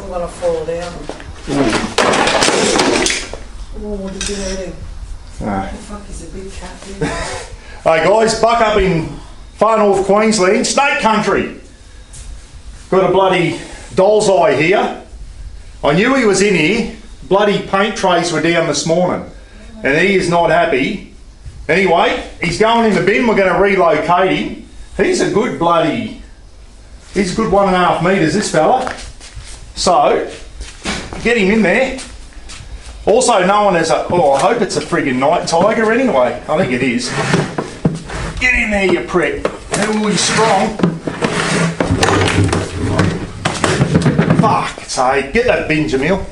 I'm gonna fall down. Oh, what did you eating? What the fuck is a big cat here? Hey guys, buck up in far north Queensland, snake country. Got a bloody doll's eye here. I knew he was in here. Bloody paint trays were down this morning. And he is not happy. Anyway, he's going in the bin. We're going to relocate him. He's a good 1.5 metres, this fella. So, get him in there. Also known as I hope it's a friggin' night tiger anyway. I think it is. Get in there, you prick. Oh, he's strong. Fuck, say, get that bin, Jamil.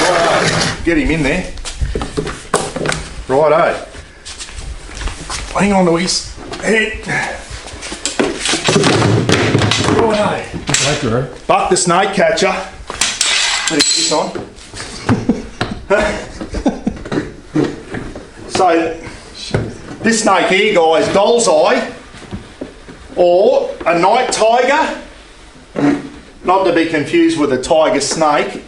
Righto, get him in there. Righto. Hang on to his head. Righto. Buck the snake catcher. Put this on. So, this snake here, guys, doll's eye, or a night tiger, not to be confused with a tiger snake,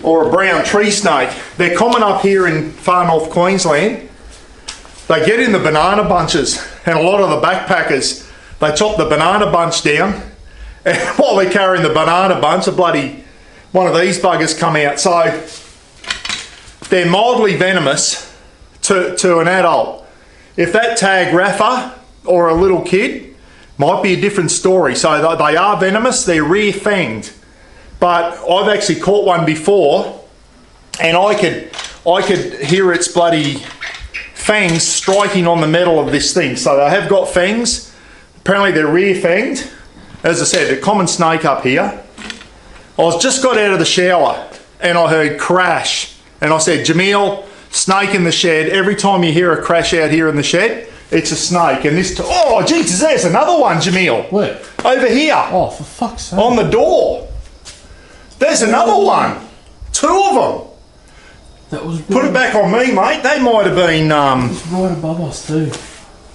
or a brown tree snake. They're common up here in far north Queensland. They get in the banana bunches, and a lot of the backpackers, they chop the banana bunch down, and while they're carrying the banana bunch, one of these buggers come out. So they're mildly venomous to an adult. If that tag Rafa or a little kid, might be a different story. So they are venomous, they're rear-fanged. But I've actually caught one before, and I could hear its bloody fangs striking on the metal of this thing. So they have got fangs. Apparently they're rear-fanged. As I said, a common snake up here. I just got out of the shower and I heard crash. And I said, Jamil, snake in the shed. Every time you hear a crash out here in the shed, it's a snake. And this, oh Jesus, there's another one, Jamil. Where? Over here. Oh, for fuck's sake. On the door. There's another one. 2 of them. That was Put it back on me, mate. They might have been... It's right above us too.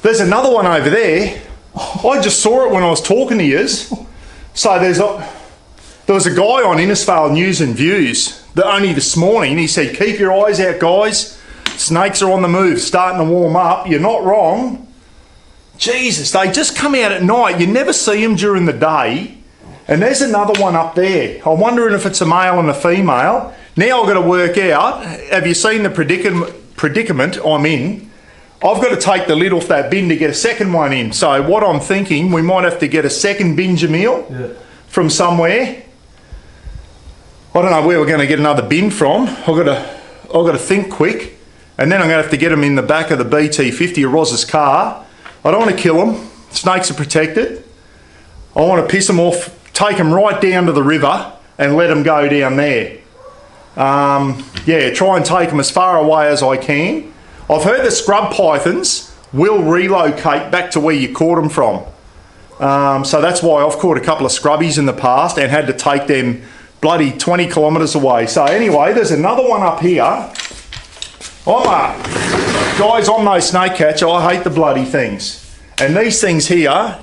There's another one over there. I just saw it when I was talking to yous. So there was a guy on Innisfail News and Views that only this morning, he said, keep your eyes out, guys. Snakes are on the move, starting to warm up. You're not wrong. Jesus, they just come out at night. You never see them during the day. And there's another one up there. I'm wondering if it's a male and a female. Now I've got to work out, have you seen the predicament I'm in? I've got to take the lid off that bin to get a second one in. So what I'm thinking, we might have to get a second bin, Jamil, from somewhere. I don't know where we're going to get another bin from. I've got to think quick. And then I'm going to have to get them in the back of the BT50 or Roz's car. I don't want to kill them. Snakes are protected. I want to piss them off, take them right down to the river and let them go down there. Yeah, try and take them as far away as I can. I've heard the scrub pythons will relocate back to where you caught them from. So that's why I've caught a couple of scrubbies in the past and had to take them bloody 20 kilometres away. So anyway, there's another one up here. Guys, I'm no snake catcher. I hate the bloody things. And these things here, I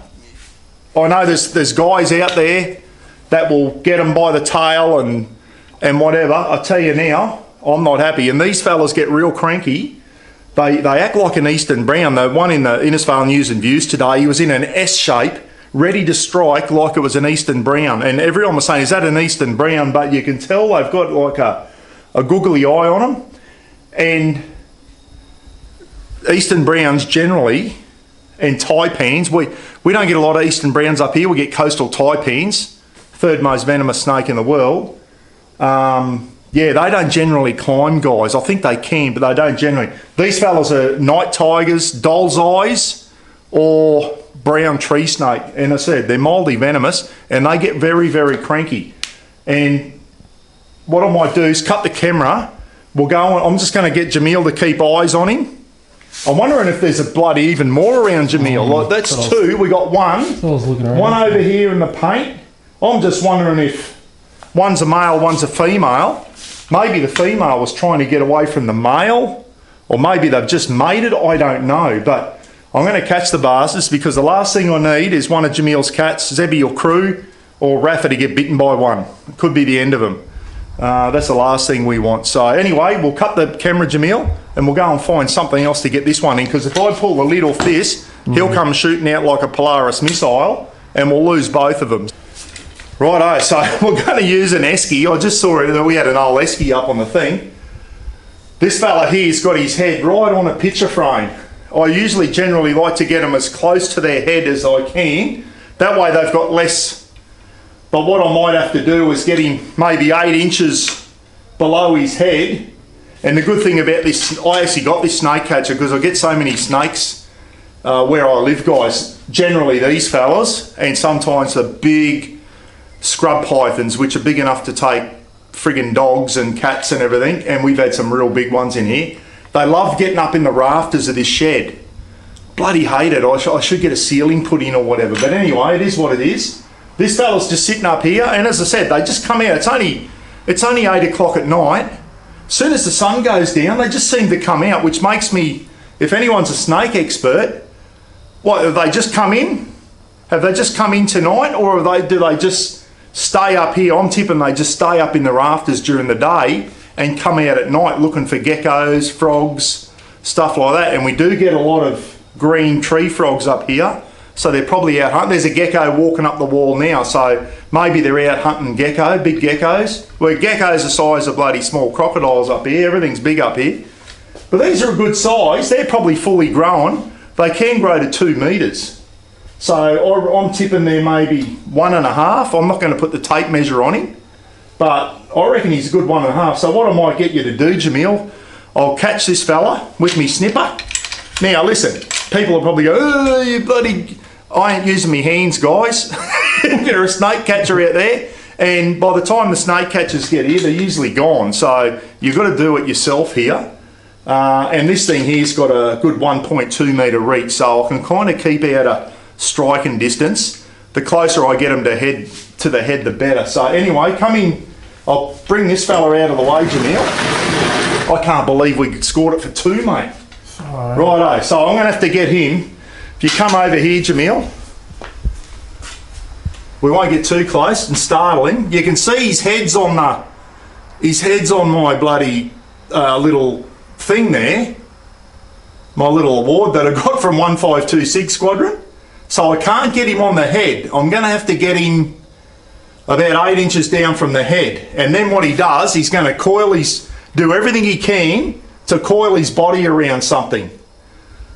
know there's guys out there that will get them by the tail and whatever. I tell you now, I'm not happy. And these fellas get real cranky. They act like an Eastern Brown. The one in the Innisfail News and Views today, he was in an S shape, ready to strike like it was an Eastern Brown. And everyone was saying, is that an Eastern Brown? But you can tell they've got like a googly eye on them. And Eastern Browns generally, and taipans, we don't get a lot of Eastern Browns up here. We get coastal taipans, third most venomous snake in the world. Yeah, they don't generally climb, guys. I think they can, but they don't generally. These fellas are night tigers, doll's eyes, or brown tree snake. And I said, they're mildly venomous, and they get very, very cranky. And what I might do is cut the camera. We'll go on. I'm just going to get Jamil to keep eyes on him. I'm wondering if there's a bloody even more around Jamil. Like, that's 2. We got 1. One over here in the paint. I'm just wondering if one's a male, one's a female. Maybe the female was trying to get away from the male, or maybe they've just mated. I don't know. But I'm going to catch the bastards because the last thing I need is one of Jamil's cats, Zebby or Crew or Rafa, to get bitten by one. It could be the end of them. That's the last thing we want. So anyway, we'll cut the camera, Jamil, and we'll go and find something else to get this one in, because if I pull the lid off this, he'll come shooting out like a Polaris missile and we'll lose both of them. Righto, so we're going to use an esky. I just saw it, we had an old esky up on the thing. This fella here's got his head right on a picture frame. I usually generally like to get them as close to their head as I can. That way they've got less. But what I might have to do is get him maybe 8 inches below his head. And the good thing about this, I actually got this snake catcher because I get so many snakes where I live, guys. Generally these fellas, and sometimes the big scrub pythons, which are big enough to take friggin' dogs and cats and everything, and we've had some real big ones in here. They love getting up in the rafters of this shed. Bloody hate it. I should get a ceiling put in or whatever, but anyway, it is what it is. This fella's just sitting up here, and as I said, they just come out. It's only 8 o'clock at night. As soon as the sun goes down, they just seem to come out, which makes me, if anyone's a snake expert, what, have they just come in? Have they just come in tonight, or do they just stay up here? I'm tipping they just stay up in the rafters during the day and come out at night looking for geckos, frogs, stuff like that. And we do get a lot of green tree frogs up here, so they're probably out hunting. There's a gecko walking up the wall now, so maybe they're out hunting gecko, big geckos. Well, geckos the size of bloody small crocodiles up here. Everything's big up here. But these are a good size. They're probably fully grown. They can grow to 2 metres. So I'm tipping they're maybe 1.5. I'm not going to put the tape measure on him, but I reckon he's a good 1.5. So what I might get you to do, Jamil, I'll catch this fella with me snipper. Now listen, people will probably go, oh, you bloody... I ain't using my hands, guys. You're a snake catcher out there, and by the time the snake catchers get here, they're usually gone. So you've got to do it yourself here. And this thing here's got a good 1.2 metre reach, so I can kind of keep out a striking distance. The closer I get them to the head, the better. So anyway, come in. I'll bring this fella out of the way, Jamil. I can't believe we scored it for 2, mate. Righto, so I'm going to have to get him. If you come over here, Jamil, we won't get too close and startle him. You can see his head's on my bloody little thing there, my little award that I got from 1526 Squadron. So I can't get him on the head. I'm going to have to get him about 8 inches down from the head. And then what he does, he's going to do everything he can to coil his body around something.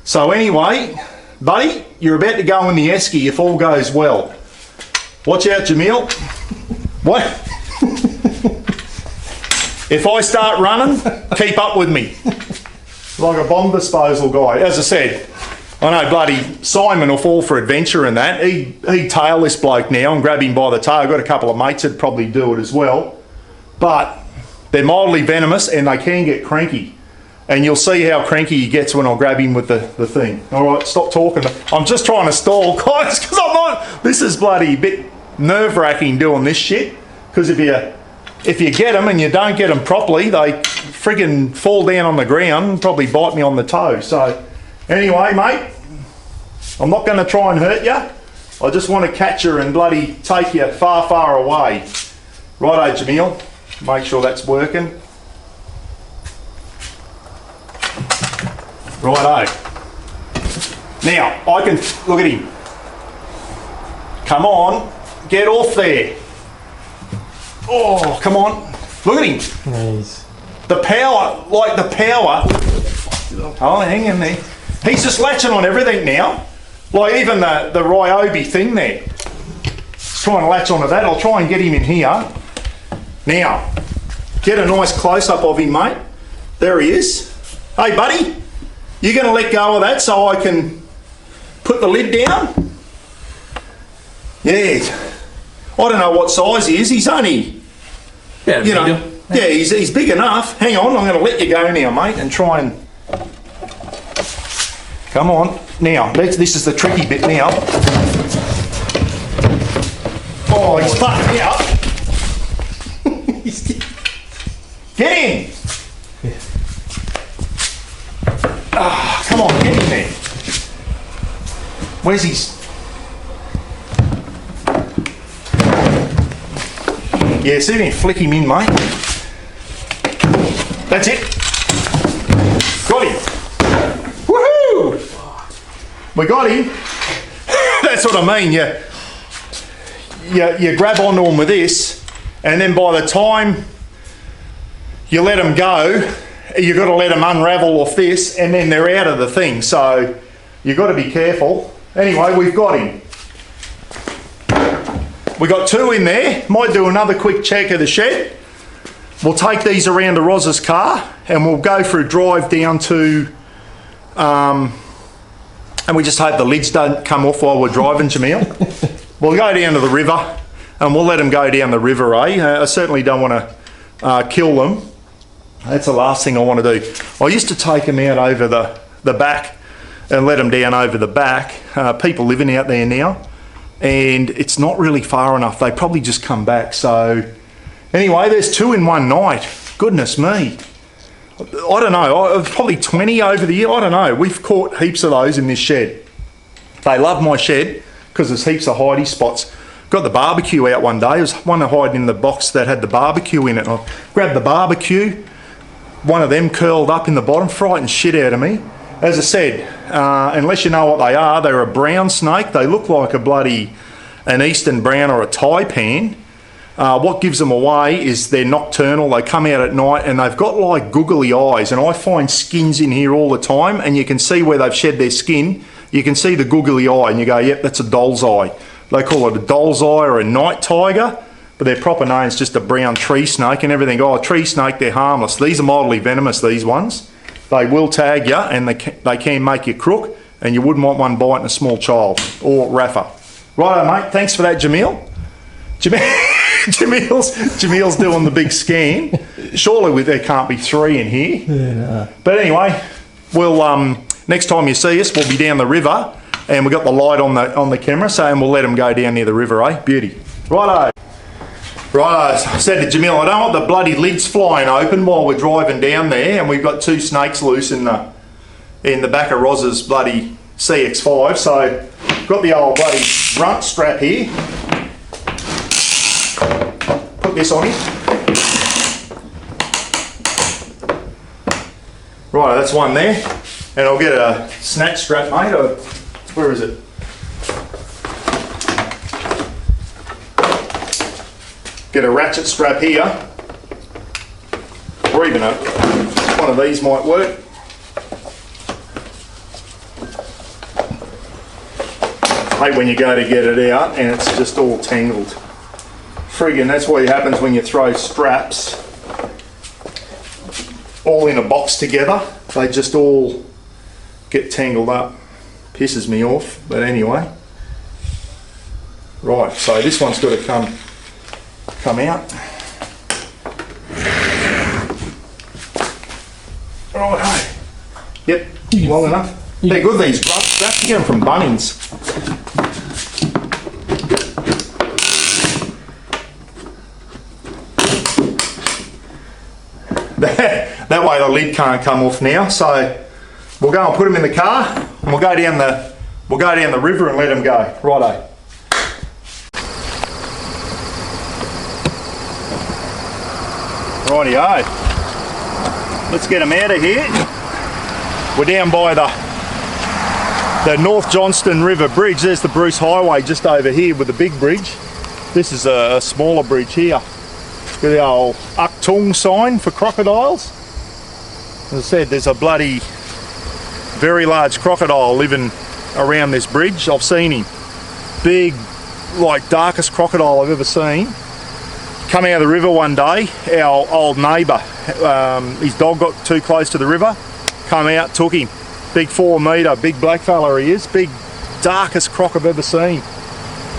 So anyway, buddy, you're about to go in the esky if all goes well. Watch out, Jamil. What? If I start running, keep up with me. Like a bomb disposal guy. As I said, I know bloody Simon will fall for adventure and that. He'd tail this bloke now and grab him by the tail. I've got a couple of mates that'd probably do it as well. But they're mildly venomous and they can get cranky. And you'll see how cranky he gets when I grab him with the thing. All right, stop talking. I'm just trying to stall, guys, because I'm not... This is bloody a bit nerve-wracking doing this shit. Because if you get them and you don't get them properly, they friggin' fall down on the ground and probably bite me on the toe. So anyway, mate, I'm not going to try and hurt you. I just want to catch you and bloody take you far, far away. Righto, Jamil. Make sure that's working. Righto. Now, I can... Look at him. Come on. Get off there. Oh, come on. Look at him. Nice. The power, like the power. Oh, hang in there. He's just latching on everything now. Like even the Ryobi thing there. He's trying to latch onto that. I'll try and get him in here. Now, get a nice close-up of him, mate. There he is. Hey, buddy. You're going to let go of that so I can put the lid down? Yeah. I don't know what size he is. He's only, Yeah, yeah, he's big enough. Hang on, I'm going to let you go now, mate, and try and... Come on. Now, this is the tricky bit now. Oh, he's fucked me up. Get in! Come on, get in there. Where's his... Yeah, see if you can flick him in, mate. That's it. Got him. Woohoo! We got him. That's what I mean. You grab onto them with this, and then by the time you let them go, you've got to let them unravel off this, and then they're out of the thing. So you've got to be careful. Anyway, we've got him. We got 2 in there. Might do another quick check of the shed. We'll take these around to Roz's car, and we'll go for a drive down to, and we just hope the lids don't come off while we're driving, Jamil. We'll go down to the river, and we'll let them go down the river, I certainly don't want to kill them. That's the last thing I want to do. I used to take them out over the back and let them down over the back. People living out there now, and it's not really far enough. They probably just come back. So anyway, there's 2 in one night. Goodness me. I don't know, probably 20 over the year. I don't know. We've caught heaps of those in this shed. They love my shed because there's heaps of hidey spots. Got the barbecue out one day. There was one hiding in the box that had the barbecue in it. I grabbed the barbecue. One of them curled up in the bottom, frightened shit out of me. As I said, unless you know what they are, they're a brown snake. They look like an eastern brown or a taipan. What gives them away is they're nocturnal. They come out at night and they've got like googly eyes, and I find skins in here all the time, and you can see where they've shed their skin. You can see the googly eye and you go, yep, that's a doll's eye. They call it a doll's eye or a night tiger, but their proper name's just a brown tree snake, and everything. Oh, a tree snake, they're harmless. These are mildly venomous, these ones. They will tag you, and they can make you crook, and you wouldn't want one biting a small child or Rafa. Righto, mate. Thanks for that, Jamil. Jamil's doing the big scan. Surely there can't be 3 in here. Yeah, no. But anyway, we'll next time you see us, we'll be down the river, and we've got the light on the camera, so and we'll let them go down near the river, eh? Beauty. Righto. Righto. I said to Jamil, I don't want the bloody lids flying open while we're driving down there, and we've got 2 snakes loose in the back of Roz's bloody CX5. So got the old bloody grunt strap here. Put this on him. Right, that's one there. And I'll get a snatch strap, mate. Where is it? Get a ratchet strap here. Or even one of these might work. I hate when you go to get it out and it's just all tangled. Friggin', that's what happens when you throw straps all in a box together. They just all get tangled up. Pisses me off, but anyway. Right, so this one's got to come out. Right, yep, long enough. They're good, these grunt straps. You get them from Bunnings. That way the lid can't come off now. So we'll go and put them in the car, and we'll go down the river and let them go. Righto. Rightio. Let's get them out of here. We're down by the North Johnston River Bridge. There's the Bruce Highway just over here with the big bridge. This is a smaller bridge here. Got the old Uktung sign for crocodiles. As I said, there's a bloody very large crocodile living around this bridge. I've seen him. Big, like darkest crocodile I've ever seen. Come out of the river one day, our old neighbour, his dog got too close to the river, come out, took him. Big 4 metre, big black fella he is, big darkest croc I've ever seen.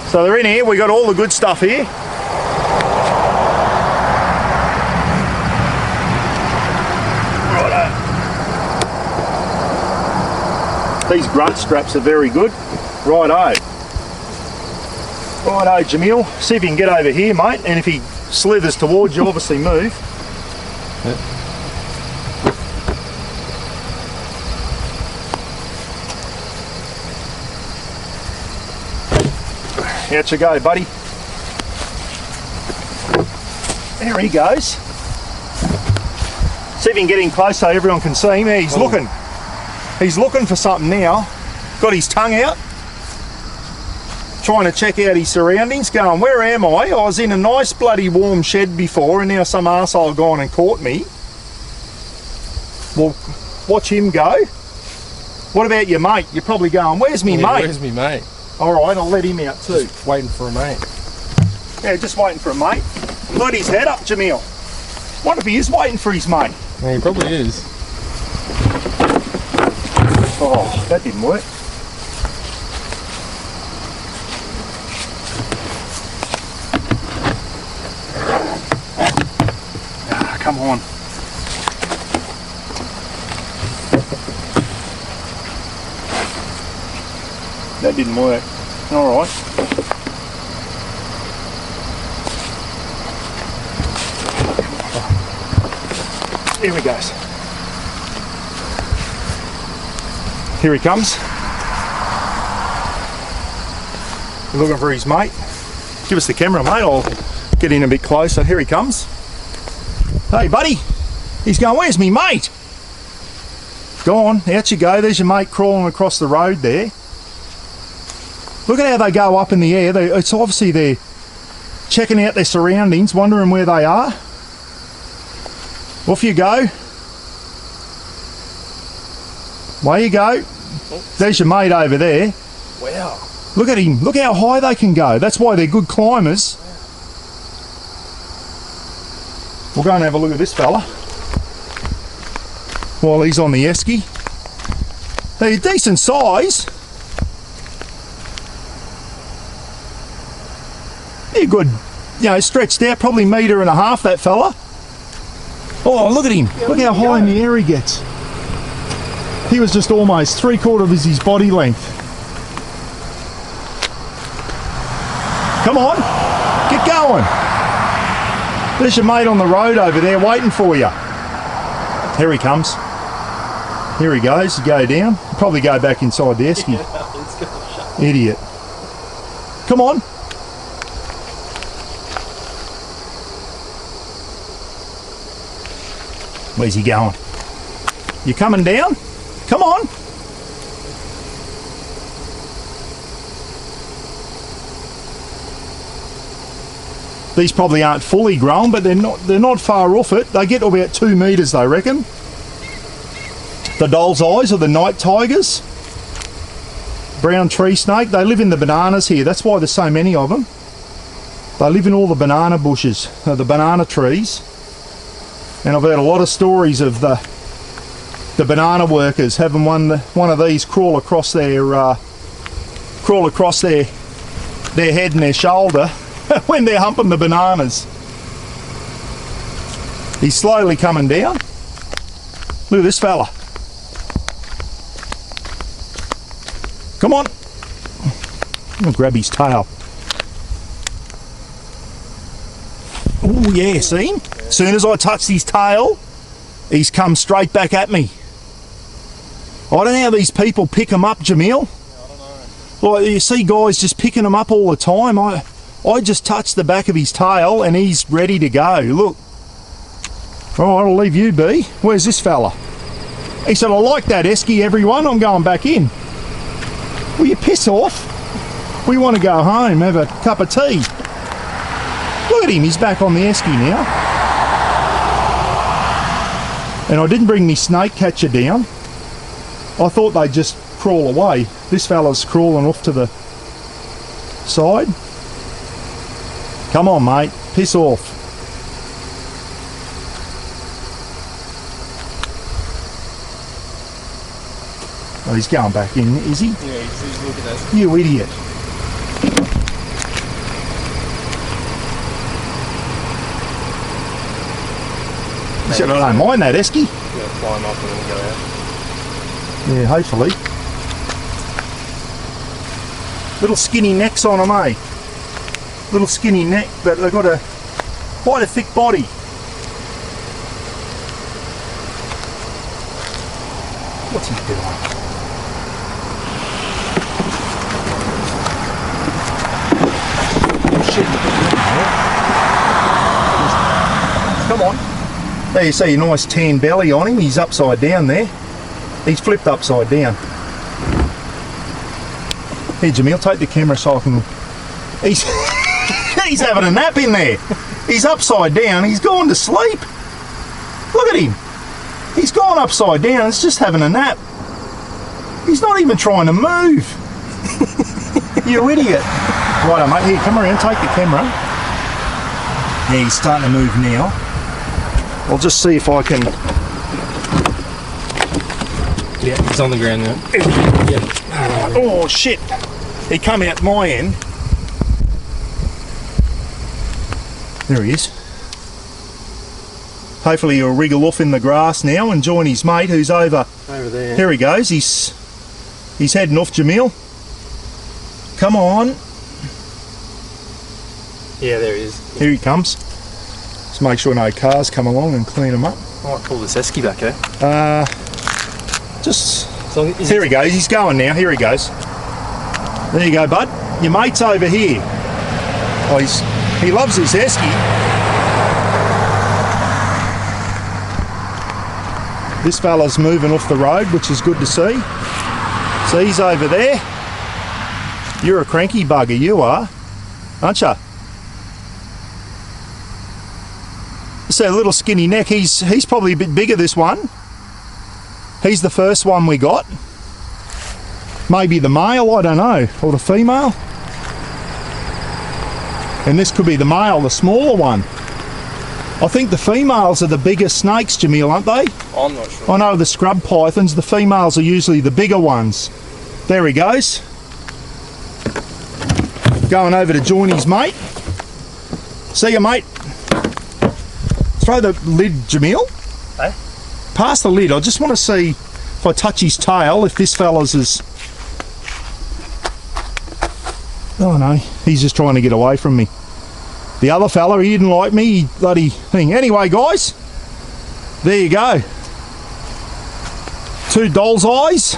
So they're in here, we got all the good stuff here. Righto. These grunt straps are very good. Righto. Righto, Jamil, see if you can get over here, mate, and if he slithers towards you, obviously move. Yep. Out you go, buddy. There he goes. See if you can get in close so everyone can see him. There, he's looking. He's looking for something now. Got his tongue out. Trying to check out his surroundings, going, where am I? I was in a nice bloody warm shed before and now some arsehole gone and caught me. Well, watch him go. What about your mate? You're probably going, where's me mate? Where's me mate? Alright, I'll let him out too. Just waiting for a mate. Yeah, just waiting for a mate. Got his head up, Jamil. Wonder if he is waiting for his mate. Yeah, he probably is. Oh, that didn't work. Ah, come on. That didn't work. All right. Here he goes. Here he comes. He's looking for his mate. Give us the camera, mate. I'll get in a bit closer. Here he comes. Hey, buddy. He's going, where's me mate? Go on, out you go. There's your mate crawling across the road there. Look at how they go up in the air. It's obviously they're checking out their surroundings, wondering where they are. Off you go. Away you go. There's your mate over there. Wow. Look at him. Look how high they can go. That's why they're good climbers. We'll go and have a look at this fella while he's on the esky. They're decent size. They're good, you know, stretched out, probably 1.5 meters, that fella. Oh, look at him. Look how high in the air he gets. He was just almost 3/4 of his body length. Come on, get going. There's your mate on the road over there waiting for you. Here he comes. Here he goes. You go down. Probably go back inside the esky. Idiot. Come on. Where's he going? You coming down? Come on. These probably aren't fully grown, but they're not far off it. They get to about 2 meters, they reckon. The doll's eyes are the night tigers. Brown tree snake. They live in the bananas here. That's why there's so many of them. They live in all the banana bushes, the banana trees. And I've heard a lot of stories of the banana workers having one of these crawl across their head and their shoulder when they're humping the bananas. He's slowly coming down. Look at this fella. Come on. I'm gonna grab his tail. Oh yeah, see him? As soon as I touched his tail, he's come straight back at me. I don't know how these people pick them up, Jamil. Like, you see guys just picking them up all the time. I just touched the back of his tail and he's ready to go. Look. All right, I'll leave you be. Where's this fella? He said, I like that esky, everyone. I'm going back in. Will you piss off? We want to go home, have a cup of tea. Look at him, he's back on the esky now. And I didn't bring me snake catcher down. I thought they'd just crawl away. This fella's crawling off to the side. Come on, mate, piss off. Oh, he's going back in, is he? Yeah, he's looking at us. You idiot. He said, I don't mind that esky. Yeah, climb up and then go out. Yeah, hopefully. Little skinny necks on them, eh? Little skinny neck, but they've got quite a thick body. What's he doing? come on. There you see a nice tan belly on him. He's upside down there. He's flipped upside down. Here, Jamil, take the camera so I can... He's, he's having a nap in there. He's upside down. He's gone to sleep. Look at him. He's gone upside down. He's just having a nap. He's not even trying to move. You idiot. Righto, mate. Here, come around. Take the camera. Yeah, he's starting to move now. I'll just see if I can... Yeah, he's on the ground now. Yeah. Oh, shit. He come out my end. There he is. Hopefully he'll wriggle off in the grass now and join his mate who's over there. Here he goes. He's heading off, Jamil. Come on. Yeah, there he is. Here he comes. Just make sure no cars come along and clean them up. I might pull this esky back, eh? Here he goes. He's going now. Here he goes. There you go, bud. Your mate's over here. Oh, he loves his esky. This fella's moving off the road, which is good to see. So he's over there. You're a cranky bugger, you are, aren't you? It's that little skinny neck. He's probably a bit bigger, this one. He's the first one we got. Maybe the male, I don't know, or the female. And this could be the male, the smaller one. I think the females are the bigger snakes, Jamil, aren't they? I'm not sure. I know the scrub pythons, the females are usually the bigger ones. There he goes. Going over to join his mate. See you, mate. Throw the lid, Jamil. Hey? Pass the lid. I just want to see if I touch his tail, if this fella's is... Oh no, he's just trying to get away from me. The other fella, he didn't like me, he bloody thing. Anyway, guys, there you go. 2 doll's eyes,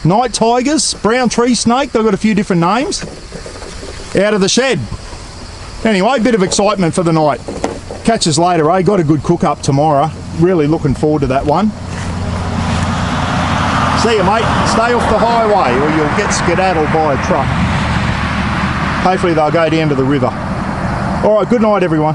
night tigers, brown tree snake, they've got a few different names, out of the shed. Anyway, bit of excitement for the night. Catch us later, eh? Got a good cook up tomorrow. Really looking forward to that one. See you, mate. Stay off the highway or you'll get skedaddled by a truck. Hopefully they'll go down to the river. All right, good night, everyone.